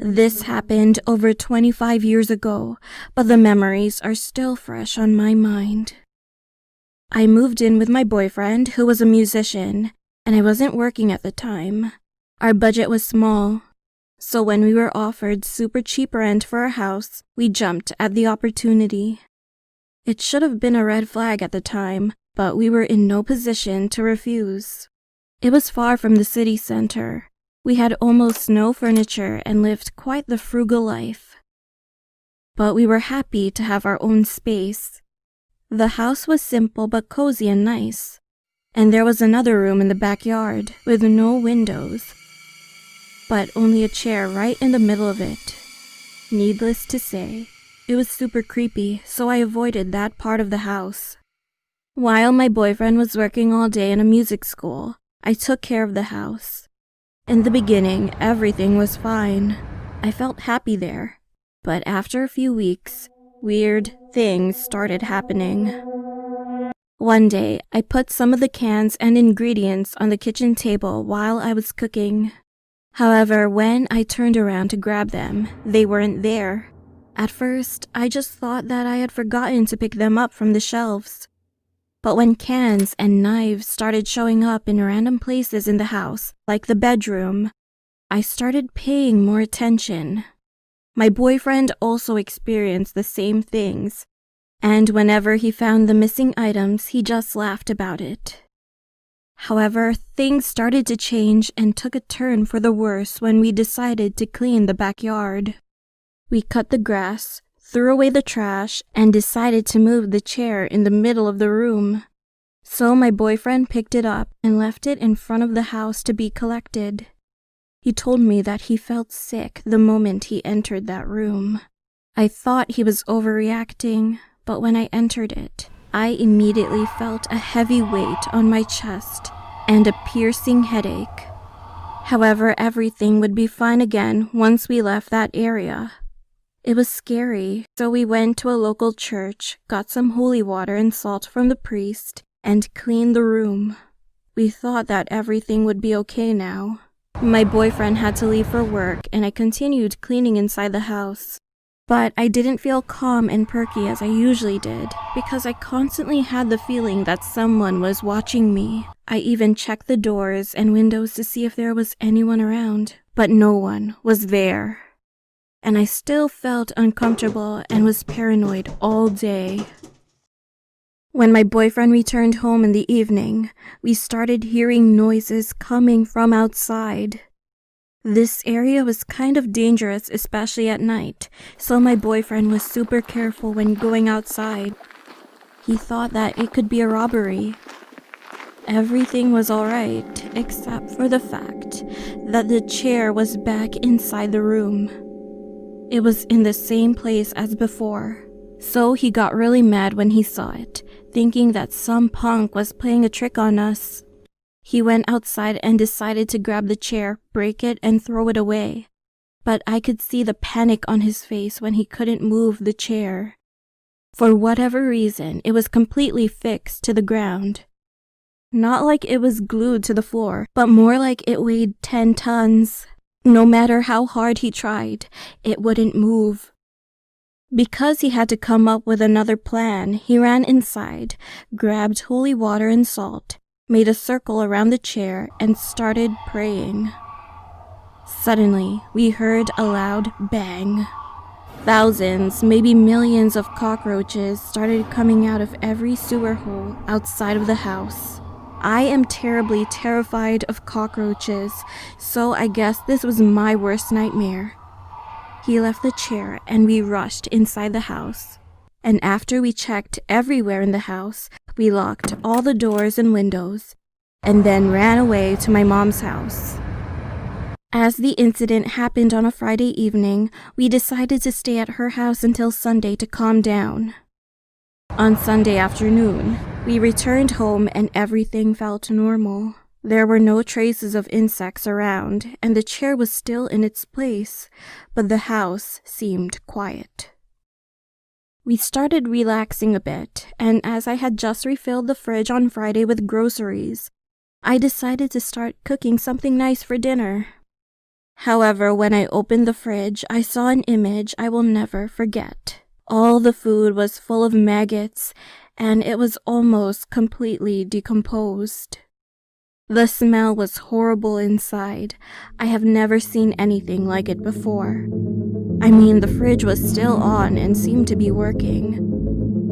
This happened over 25 years ago, but the memories are still fresh on my mind. I moved in with my boyfriend, who was a musician, and I wasn't working at the time. Our budget was small, so when we were offered super cheap rent for a house, we jumped at the opportunity. It should have been a red flag at the time, but we were in no position to refuse. It was far from the city center. We had almost no furniture and lived quite the frugal life. But we were happy to have our own space. The house was simple but cozy and nice, and there was another room in the backyard with no windows, but only a chair right in the middle of it. Needless to say, it was super creepy, so I avoided that part of the house. While my boyfriend was working all day in a music school, I took care of the house. In the beginning, everything was fine. I felt happy there. But after a few weeks, weird things started happening. One day, I put some of the cans and ingredients on the kitchen table while I was cooking. However, when I turned around to grab them, they weren't there. At first, I just thought that I had forgotten to pick them up from the shelves. But when cans and knives started showing up in random places in the house, like the bedroom, I started paying more attention. My boyfriend also experienced the same things, and whenever he found the missing items, he just laughed about it. However, things started to change and took a turn for the worse when we decided to clean the backyard. We cut the grass, threw away the trash, and decided to move the chair in the middle of the room. So my boyfriend picked it up and left it in front of the house to be collected. He told me that he felt sick the moment he entered that room. I thought he was overreacting, but when I entered it, I immediately felt a heavy weight on my chest and a piercing headache. However, everything would be fine again once we left that area. It was scary, so we went to a local church, got some holy water and salt from the priest, and cleaned the room. We thought that everything would be okay now. My boyfriend had to leave for work, and I continued cleaning inside the house. But I didn't feel calm and perky as I usually did, because I constantly had the feeling that someone was watching me. I even checked the doors and windows to see if there was anyone around, but no one was there. And I still felt uncomfortable and was paranoid all day. When my boyfriend returned home in the evening, we started hearing noises coming from outside. This area was kind of dangerous, especially at night, so my boyfriend was super careful when going outside. He thought that it could be a robbery. Everything was alright, except for the fact that the chair was back inside the room. It was in the same place as before, so he got really mad when he saw it, thinking that some punk was playing a trick on us. He went outside and decided to grab the chair, break it, and throw it away. But I could see the panic on his face when he couldn't move the chair. For whatever reason, it was completely fixed to the ground. Not like it was glued to the floor, but more like it weighed 10 tons. No matter how hard he tried, it wouldn't move. Because he had to come up with another plan, he ran inside, grabbed holy water and salt, made a circle around the chair, and started praying. Suddenly, we heard a loud bang. Thousands, maybe millions of cockroaches started coming out of every sewer hole outside of the house. I am terribly terrified of cockroaches, so I guess this was my worst nightmare. He left the chair and we rushed inside the house. And after we checked everywhere in the house, we locked all the doors and windows, and then ran away to my mom's house. As the incident happened on a Friday evening, we decided to stay at her house until Sunday to calm down. On Sunday afternoon, we returned home and everything felt normal. There were no traces of insects around, and the chair was still in its place, but the house seemed quiet. We started relaxing a bit, and as I had just refilled the fridge on Friday with groceries, I decided to start cooking something nice for dinner. However, when I opened the fridge, I saw an image I will never forget. All the food was full of maggots, and it was almost completely decomposed. The smell was horrible inside. I have never seen anything like it before. I mean, the fridge was still on and seemed to be working,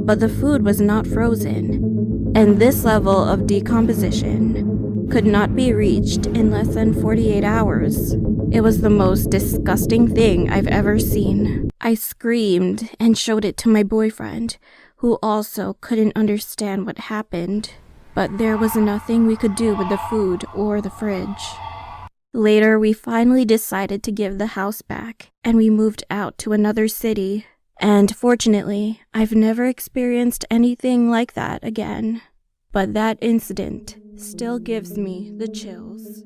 but the food was not frozen, and this level of decomposition could not be reached in less than 48 hours. It was the most disgusting thing I've ever seen. I screamed and showed it to my boyfriend, who also couldn't understand what happened. But there was nothing we could do with the food or the fridge. Later, we finally decided to give the house back, and we moved out to another city. And fortunately, I've never experienced anything like that again. But that incident still gives me the chills.